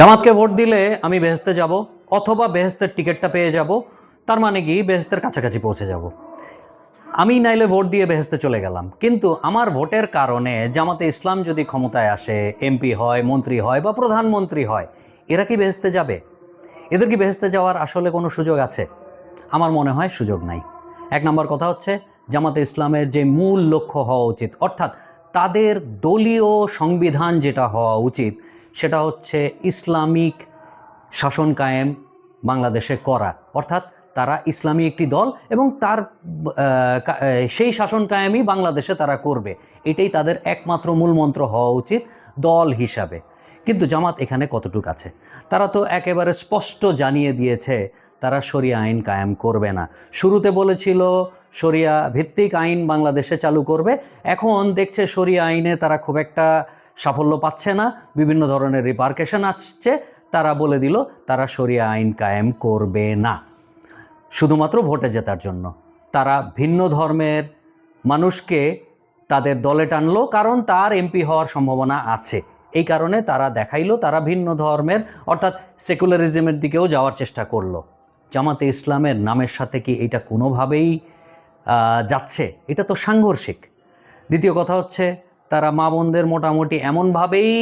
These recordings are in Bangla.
জামাতকে ভোট দিলে আমি বেহেশতে যাব অথবা বেহেশতের টিকিটটা পেয়ে যাব, তার মানে কি বেহেশতের কাছাকাছি পৌঁছে যাব। আমি নাইলে ভোট দিয়ে বেহেশতে চলে গেলাম, কিন্তু আমার ভোটের কারণে জামাতে ইসলাম যদি ক্ষমতায় আসে, এমপি হয়, মন্ত্রী হয় বা প্রধানমন্ত্রী হয়, এরা কি বেহেশতে যাবে? এদের কি বেহেশতে যাওয়ার আসলে কোনো সুযোগ আছে? আমার মনে হয় সুযোগ নাই। এক নম্বর কথা হচ্ছে, জামাতে ইসলামের যে মূল লক্ষ্য হওয়া উচিত, অর্থাৎ তাদের দলীয় সংবিধান যেটা হওয়া উচিত, সেটা হচ্ছে ইসলামিক শাসন কায়েম বাংলাদেশে করা। অর্থাৎ তারা ইসলামী একটি দল এবং তার সেই শাসন কায়েমই বাংলাদেশে তারা করবে, এটাই তাদের একমাত্র মূলমন্ত্র হওয়া উচিত দল হিসাবে। কিন্তু জামাত এখানে কতটুকু আছে? তারা তো একেবারে স্পষ্ট জানিয়ে দিয়েছে তারা শরিয়া আইন কায়েম করবে না। শুরুতে বলেছিল শরিয়া ভিত্তিক আইন বাংলাদেশে চালু করবে, এখন দেখছে শরিয়া আইনে তারা খুব একটা সাফল্য পাচ্ছে না, বিভিন্ন ধরনের রিপারকেশন আসছে, তারা বলে দিল তারা শরিয়া আইন কায়েম করবে না, শুধুমাত্র ভোটে জেতার জন্য। তারা ভিন্ন ধর্মের মানুষকে তাদের দলে টানলো, কারণ তার এমপি হওয়ার সম্ভাবনা আছে, এই কারণে তারা দেখাইলো তারা ভিন্ন ধর্মের, অর্থাৎ সেকুলারিজমের দিকেও যাওয়ার চেষ্টা করলো। জামাতে ইসলামের নামের সাথে কি এটা কোনোভাবেই যাচ্ছে? এটা তো সাংঘর্ষিক। দ্বিতীয় কথা হচ্ছে, তারা মা বোনদের মোটামুটি এমনভাবেই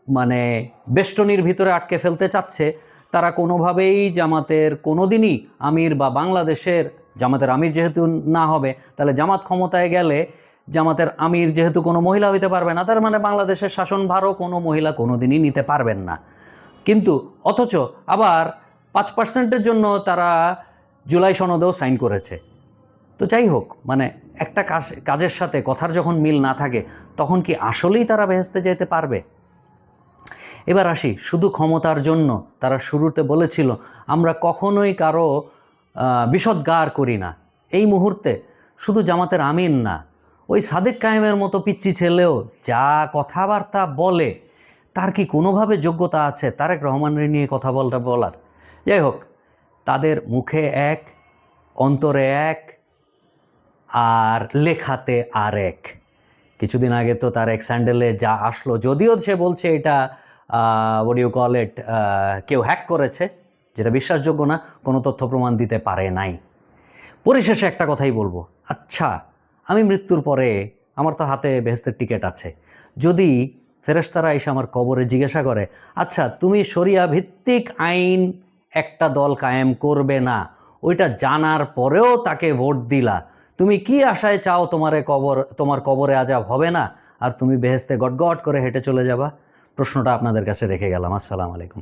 মানে বেষ্টনীর ভিতরে আটকে ফেলতে চাচ্ছে, তারা কোনোভাবেই জামাতের কোনোদিনই আমির বা বাংলাদেশের জামাতের আমির যেহেতু না হবে, তাহলে জামাত ক্ষমতায় গেলে জামাতের আমির যেহেতু কোনো মহিলা হইতে পারবে না, তার মানে বাংলাদেশের শাসনভারও কোনো মহিলা কোনোদিনই নিতে পারবেন না। কিন্তু অথচ আবার 5%-এর জন্য তারা জুলাই সনদেও সাইন করেছে। তো যাই হোক, মানে একটা কাজের সাথে কথার যখন মিল না থাকে, তখন কি আসলেই তারা বেহেশতে যেতে পারবে? এবার আসি, শুধু ক্ষমতার জন্য তারা শুরুতে বলেছিল আমরা কখনোই কারো বিষোদ্গার করি না। এই মুহূর্তে শুধু জামাতের আমিন না, ওই সাদেক কায়েমের মতো পিচ্চি ছেলেও যা কথাবার্তা বলে, তার কি কোনোভাবে যোগ্যতা আছে তারেক রহমানের নিয়ে কথা বলার? যাই হোক, তাদের মুখে এক, অন্তরে এক, আর লেখাতে আর এক। কিছুদিন আগে তো তার এক স্যান্ডেলে যা আসলো, যদিও সে বলছে এটা হোয়াট ইউ কল ইট, কেউ হ্যাক করেছে, যেটা বিশ্বাসযোগ্য না, কোনো তথ্য প্রমাণ দিতে পারে নাই। পরিশেষে একটা কথাই বলবো, আচ্ছা আমি মৃত্যুর পরে, আমার তো হাতে বেহেশতের টিকিট আছে, যদি ফেরেশতারা এসে আমার কবরে জিজ্ঞাসা করে, আচ্ছা তুমি শরিয়া ভিত্তিক আইন একটা দল কায়েম করবে না, ওইটা জানার পরেও তাকে ভোট দিলা, তুমি কি আশায় চাও তোমার কবরে আযাব হবে না আর তুমি বেহেশতে গটগট করে হেঁটে চলে যাবা? প্রশ্নটা আপনাদের কাছে রেখে গেলাম। আসসালামু আলাইকুম।